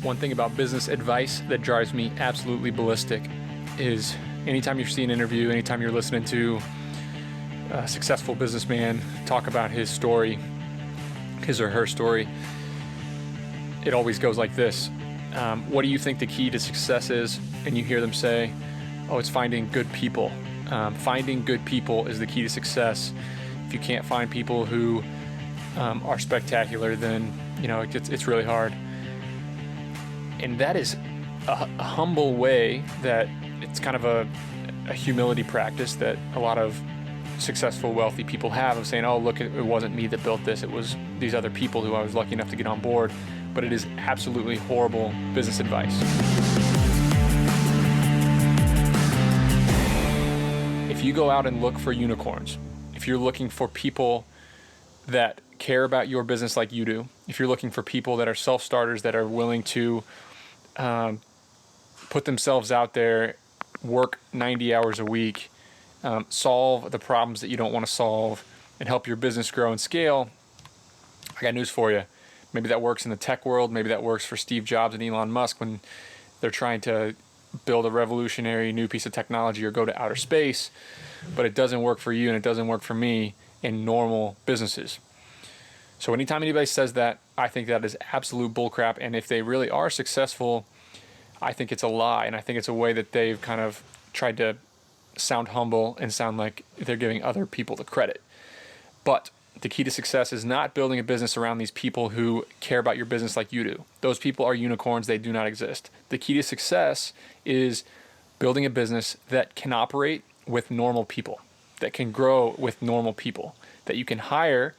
One thing about business advice that drives me absolutely ballistic is anytime you see an interview, anytime you're listening to a successful businessman talk about his story, his or her story, it always goes like this. What do you think the key to success is? And you hear them say, oh, it's finding good people. Finding good people is the key to success. If you can't find people who are spectacular, then it's really hard. And that is a humble way that it's kind of a humility practice that a lot of successful, wealthy people have, of saying, oh, look, it wasn't me that built this. It was these other people who I was lucky enough to get on board. But it is absolutely horrible business advice. If you go out and look for unicorns, if you're looking for people that care about your business like you do, if you're looking for people that are self-starters, that are willing to put themselves out there, work 90 hours a week, solve the problems that you don't want to solve, and help your business grow and scale, I got news for you. Maybe that works in the tech world. Maybe that works for Steve Jobs and Elon Musk when they're trying to build a revolutionary new piece of technology or go to outer space. But it doesn't work for you, and it doesn't work for me in normal businesses. So anytime anybody says that, I think that is absolute bullcrap. And if they really are successful, I think it's a lie. And I think it's a way that they've kind of tried to sound humble and sound like they're giving other people the credit. But the key to success is not building a business around these people who care about your business like you do. Those people are unicorns. They do not exist. The key to success is building a business that can operate with normal people, that can grow with normal people, that you can hire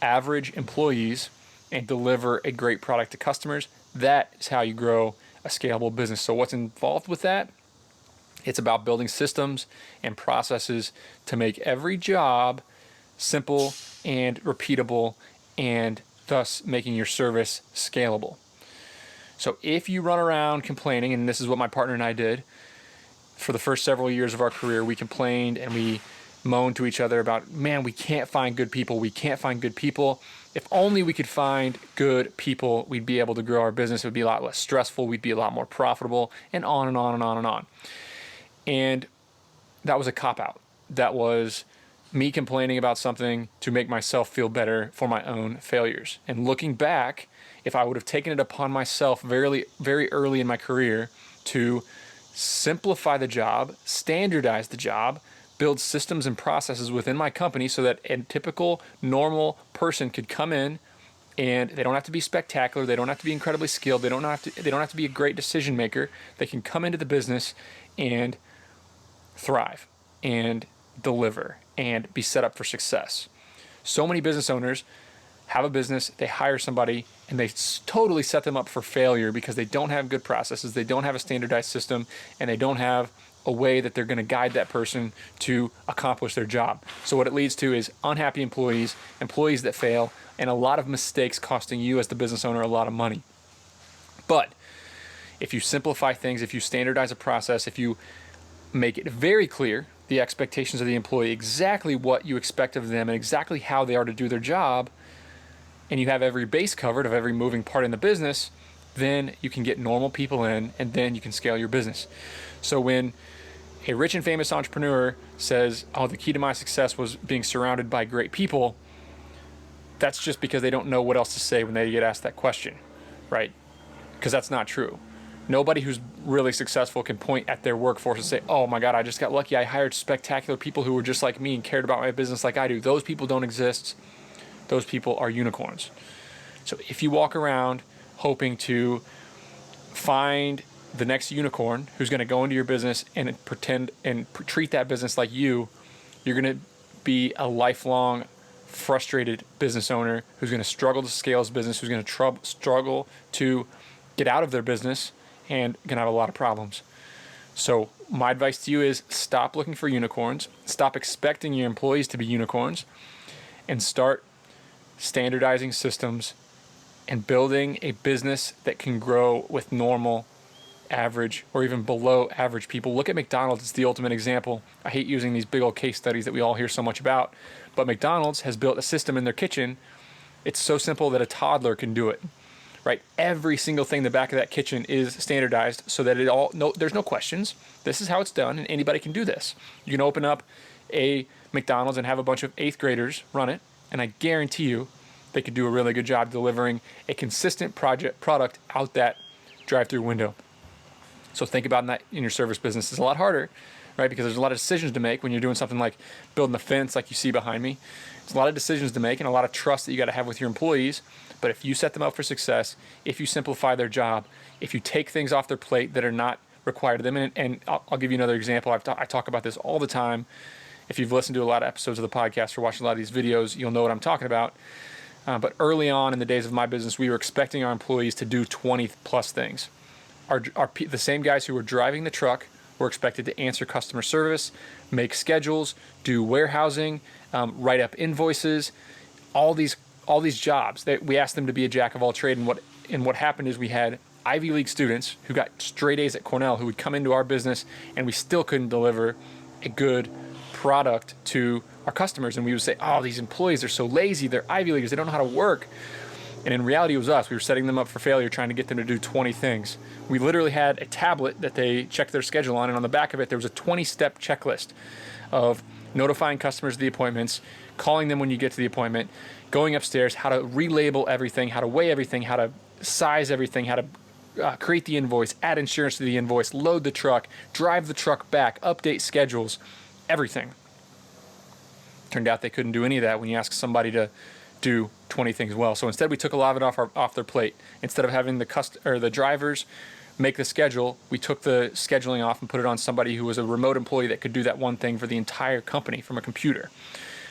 average employees and deliver a great product to customers. That is how you grow a scalable business. So what's involved with that? It's about building systems and processes to make every job simple and repeatable, and thus making your service scalable. So if you run around complaining, and this is what my partner and I did for the first several years of our career, we complained and we moaned to each other about, man, we can't find good people. We can't find good people. If only we could find good people, we'd be able to grow our business. It would be a lot less stressful. We'd be a lot more profitable, and on and on and on and on. And that was a cop-out. That was me complaining about something to make myself feel better for my own failures. And looking back, if I would have taken it upon myself very, very early in my career to simplify the job, standardize the job, build systems and processes within my company so that a typical normal person could come in, and they don't have to be spectacular, they don't have to be incredibly skilled, they don't have to be a great decision maker. They can come into the business and thrive and deliver and be set up for success. So many business owners have a business, they hire somebody, and they totally set them up for failure because they don't have good processes, they don't have a standardized system, and they don't have a way that they're going to guide that person to accomplish their job. So what it leads to is unhappy employees, employees that fail, and a lot of mistakes costing you as the business owner a lot of money. But if you simplify things, if you standardize a process, if you make it very clear the expectations of the employee, exactly what you expect of them and exactly how they are to do their job, and you have every base covered of every moving part in the business, then you can get normal people in, and then you can scale your business. So when a rich and famous entrepreneur says, oh, the key to my success was being surrounded by great people, that's just because they don't know what else to say when they get asked that question, right? Because that's not true. Nobody who's really successful can point at their workforce and say, oh my God, I just got lucky. I hired spectacular people who were just like me and cared about my business like I do. Those people don't exist. Those people are unicorns. So if you walk around hoping to find the next unicorn who's going to go into your business and pretend and treat that business like you're going to be a lifelong frustrated business owner who's going to struggle to scale his business, who's going to struggle to get out of their business, and going to have a lot of problems. So my advice to you is stop looking for unicorns, stop expecting your employees to be unicorns, and start standardizing systems and building a business that can grow with normal, average, or even below average people. Look at McDonald's. It's the ultimate example. I hate using these big old case studies that we all hear so much about, but McDonald's has built a system in their kitchen. It's so simple that a toddler can do it. right? Every single thing in the back of that kitchen is standardized so that there's no questions. This is how it's done, and anybody can do this. You can open up a McDonald's and have a bunch of 8th graders run it, and I guarantee you they could do a really good job delivering a consistent product out that drive-through window. So think about that in your service business. It's a lot harder, right? Because there's a lot of decisions to make when you're doing something like building a fence like you see behind me. There's a lot of decisions to make and a lot of trust that you got to have with your employees. But if you set them up for success, if you simplify their job, if you take things off their plate that are not required of them, and I'll give you another example. I talk about this all the time. If you've listened to a lot of episodes of the podcast or watched a lot of these videos, you'll know what I'm talking about. But early on in the days of my business, we were expecting our employees to do 20 plus things. The same guys who were driving the truck were expected to answer customer service, make schedules, do warehousing, write up invoices, all these jobs. We asked them to be a jack of all trades. And what happened is we had Ivy League students who got straight A's at Cornell who would come into our business, and we still couldn't deliver a good product to our customers. And we would say, oh, these employees are so lazy. They're Ivy Leaguers. They don't know how to work. And in reality, it was us. We were setting them up for failure, trying to get them to do 20 things. We literally had a tablet that they checked their schedule on, and on the back of it, there was a 20-step checklist of notifying customers of the appointments, calling them when you get to the appointment, going upstairs, how to relabel everything, how to weigh everything, how to size everything, how to create the invoice, add insurance to the invoice, load the truck, drive the truck back, update schedules, everything. Turned out they couldn't do any of that when you ask somebody to do 20 things well. So instead, we took a lot of it off their plate. Instead of having the drivers make the schedule, we took the scheduling off and put it on somebody who was a remote employee that could do that one thing for the entire company from a computer.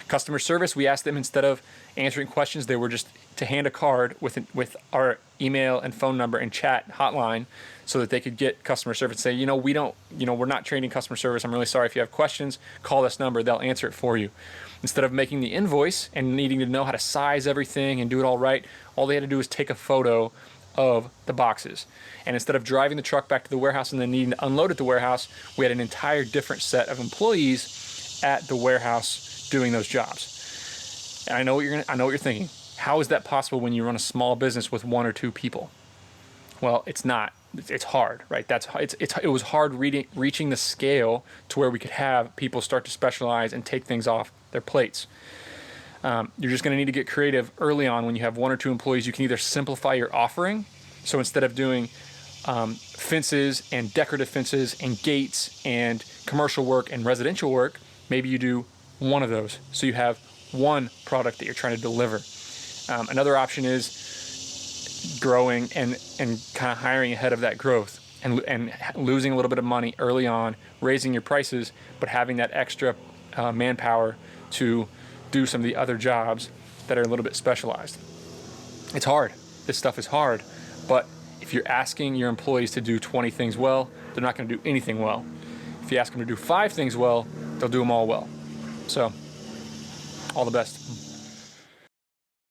Customer service, we asked them, instead of answering questions, they were just to hand a card with our email and phone number and chat hotline so that they could get customer service and say, we're not trained in customer service. I'm really sorry. If you have questions, call this number. They'll answer it for you. Instead of making the invoice and needing to know how to size everything and do it all right, all they had to do was take a photo of the boxes. And instead of driving the truck back to the warehouse and then needing to unload at the warehouse, we had an entire different set of employees at the warehouse doing those jobs. And I know what you're thinking. How is that possible when you run a small business with 1 or 2 people? Well, it's not. It's hard, right? It was hard reaching the scale to where we could have people start to specialize and take things off their plates. You're just going to need to get creative early on. When you have 1 or 2 employees, you can either simplify your offering. So instead of doing fences and decorative fences and gates and commercial work and residential work, maybe you do one of those. So you have one product that you're trying to deliver. Another option is growing and kind of hiring ahead of that growth and losing a little bit of money early on, raising your prices, but having that extra manpower to do some of the other jobs that are a little bit specialized. It's hard. This stuff is hard, but if you're asking your employees to do 20 things well, they're not going to do anything well. If you ask them to do 5 things well, they'll do them all well. So, all the best.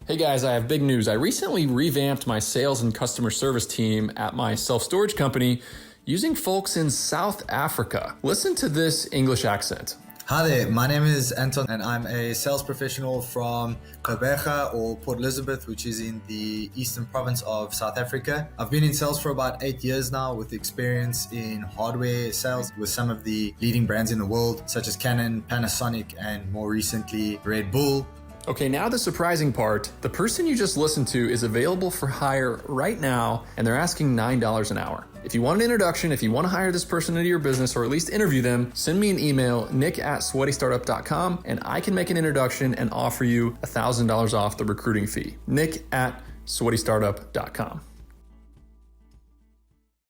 Hey guys, I have big news. I recently revamped my sales and customer service team at my self-storage company using folks in South Africa. Listen to this English accent. Hi there, my name is Anton and I'm a sales professional from Gqeberha or Port Elizabeth, which is in the eastern province of South Africa. I've been in sales for about 8 years now with experience in hardware sales with some of the leading brands in the world, such as Canon, Panasonic, and more recently Red Bull. Okay, now the surprising part. The person you just listened to is available for hire right now, and they're asking $9 an hour. If you want an introduction, if you want to hire this person into your business or at least interview them, send me an email, nick@sweatystartup.com, and I can make an introduction and offer you $1,000 off the recruiting fee. nick@sweatystartup.com.